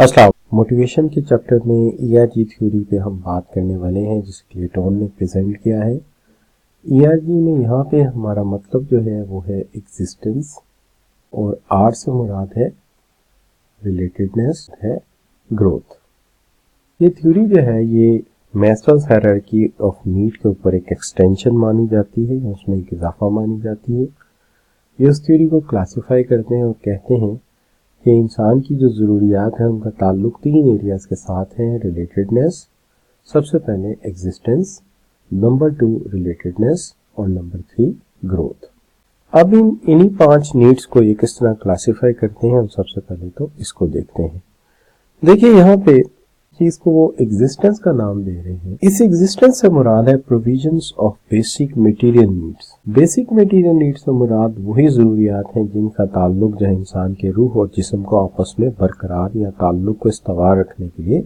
अस्सलाम। मोटिवेशन के चैप्टर में ईआरजी थ्योरी पे हम बात करने वाले हैं जिसे क्लेटोन ने प्रेजेंट किया है। ईआरजी में यहाँ पे हमारा मतलब जो है वो है एग्जिस्टेंस और आर से मुराद है रिलेटेडनेस है ग्रोथ। ये थ्योरी जो है ये मैस्लोज़ हायरार्की ऑफ नीड के ऊपर एक एक्सटेंशन मानी जाती है, उसमें एक इजाफा मानी जाती है। ये उस थ्योरी को क्लासिफाई करते हैं और कहते हैं कि इंसान की जो ज़रूरियात हैं उनका ताल्लुक तीन एरियाज़ के साथ है। रिलेटेडनेस, सबसे पहले एग्जिस्टेंस, नंबर 2 रिलेटेडनेस और नंबर 3 ग्रोथ। अब इन्हीं 5 नीड्स को ये किस तरह क्लासिफाई करते हैं हम सबसे पहले तो इसको देखते हैं। देखिए यहाँ पे इसको वो एग्जिस्टेंस का नाम दे रहे हैं। इस एग्जिस्टेंस से मुराद है provisions of basic material needs. Basic material needs से मुराद वही ज़रूरियात हैं जिनका ताल्लुक जो है इंसान के रूह और जिस्म को आपस में बरकरार या ताल्लुक को इस्तवार रखने के लिए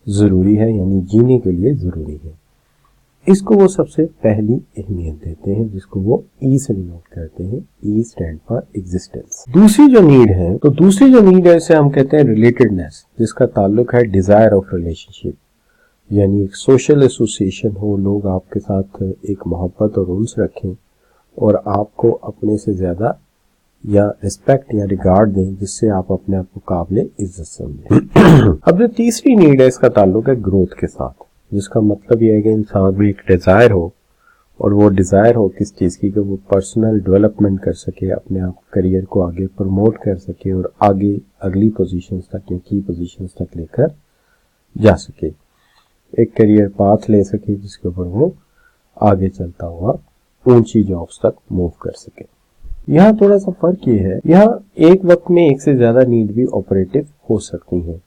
ज़रूरी है, यानी जीने के लिए ज़रूरी है। इसको वो सबसे पहली अहमियत देते हैं, जिसको वो ई से डिनोट करते हैं। E stand for existence. दूसरी जो नीड है इसे हम कहते हैं रिलेटेडनेस, जिसका ताल्लुक है डिजायर ऑफ रिलेशनशिप, यानी एक सोशल एसोसिएशन हो, लोग आपके साथ एक मोहब्बत और उन्स रखें और आपको अपने से ज्यादा या रिस्पेक्ट या रिगार्ड दें, जिससे आप अपने आप को काबिल इज्जत समझें। अब जो तीसरी नीड है इसका ताल्लुक है ग्रोथ के साथ, जिसका मतलब यह है कि इंसान में एक डिज़ायर हो, और वो डिज़ायर हो किस चीज़ की, कि वो पर्सनल डेवलपमेंट कर सके, अपने आप करियर को आगे प्रमोट कर सके और आगे अगली पोजीशंस तक या की पोजीशंस तक लेकर जा सके, एक करियर पाथ ले सके जिसके ऊपर वो आगे चलता हुआ ऊंची जॉब्स तक मूव कर सके। यहाँ थोड़ा सा फर्क ये है, यहाँ एक वक्त में एक से ज्यादा नीड भी ऑपरेटिव हो सकती हैं,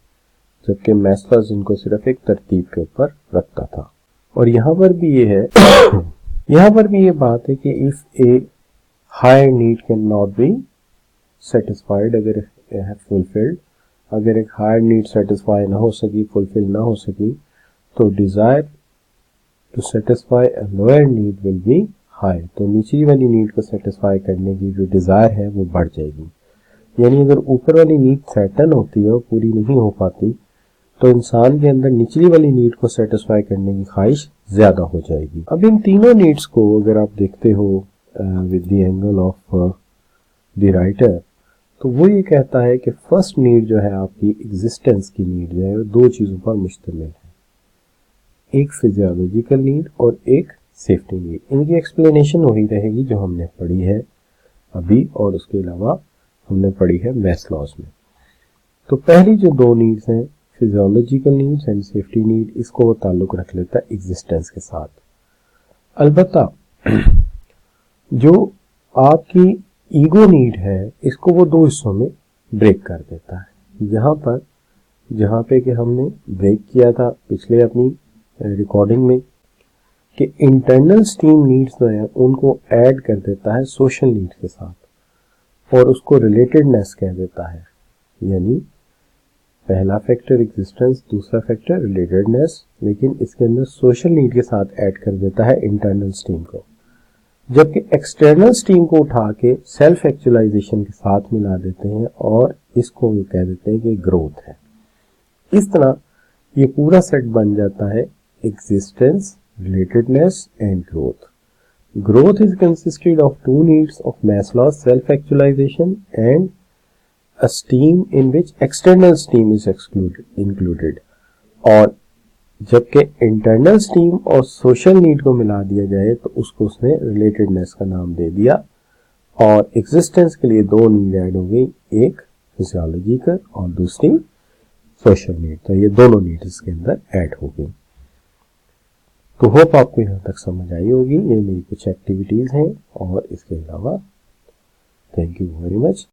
जबकि मैस्लोज़ इनको सिर्फ एक तरतीब के ऊपर रखता था। और यहाँ पर भी ये है यहाँ पर भी ये बात है कि if a higher need can not be satisfied, अगर फुलफिल्ड, अगर एक हायर नीड सेटिस्फाई ना हो सकी, फुलफिल ना हो सकी, तो desire to satisfy a lower need will be high, तो निचली वाली नीड को सेटिस्फाई करने की जो डिजायर है वो बढ़ जाएगी। यानी अगर ऊपर वाली नीड सैटन होती है और पूरी नहीं हो पाती, तो इंसान के अंदर निचली वाली नीड को सेटिस्फाई करने की ख्वाहिश ज्यादा हो जाएगी। अब इन तीनों नीड्स को अगर आप देखते हो with the angle of the writer, तो वो ये कहता है कि फर्स्ट नीड जो है आपकी एग्जिस्टेंस की नीड जो है वो दो चीजों पर मुश्तमिल है, एक फिजियोलॉजिकल नीड और एक सेफ्टी नीड। इनकी एक्सप्लेनेशन वही रहेगी जो हमने पढ़ी है अभी, और उसके अलावा हमने पढ़ी है मैस्लोज़ में। तो पहली जो दो नीड्स हैं, physiological needs and safety need, इसको वो ताल्लुक रख लेता है एग्जिस्टेंस के साथ। अलबत्ता जो आपकी ईगो नीड है इसको वो दो हिस्सों में ब्रेक कर देता है। जहां पे कि हमने ब्रेक किया था पिछले अपनी रिकॉर्डिंग में कि इंटरनल स्टीम नीड्स जो है उनको ऐड कर देता है सोशल नीड्स के साथ और उसको रिलेटेडनेस कह देता है। यानी पहला फैक्टर एग्जिस्टेंस, दूसरा फैक्टर रिलेटेडनेस, लेकिन इसके अंदर सोशल नीड के साथ ऐड कर देता है इंटरनल स्टीम को, जबकि एक्सटर्नल स्टीम को उठा के सेल्फ एक्चुअलाइजेशन के साथ मिला देते हैं और इसको भी कह देते हैं कि ग्रोथ है। इस तरह ये पूरा सेट बन जाता है existence, relatedness and growth. Growth is consisted of two needs of Maslow's self-actualization and a steam in which external steam is included. और जबकि इंटरनल स्टीम और सोशल नीड को मिला दिया जाए तो उसको उसने रिलेटेडनेस का नाम दे दिया, और एग्जिस्टेंस के लिए दो नीड ऐड हो गई, एक फिजियोलॉजिकल और दूसरी सोशल नीड। तो ये दोनों नीड इसके अंदर ऐड हो गई। तो होप आपको यहाँ तक समझ आई होगी। ये मेरी कुछ एक्टिविटीज हैं और इसके अलावा थैंक यू वेरी मच।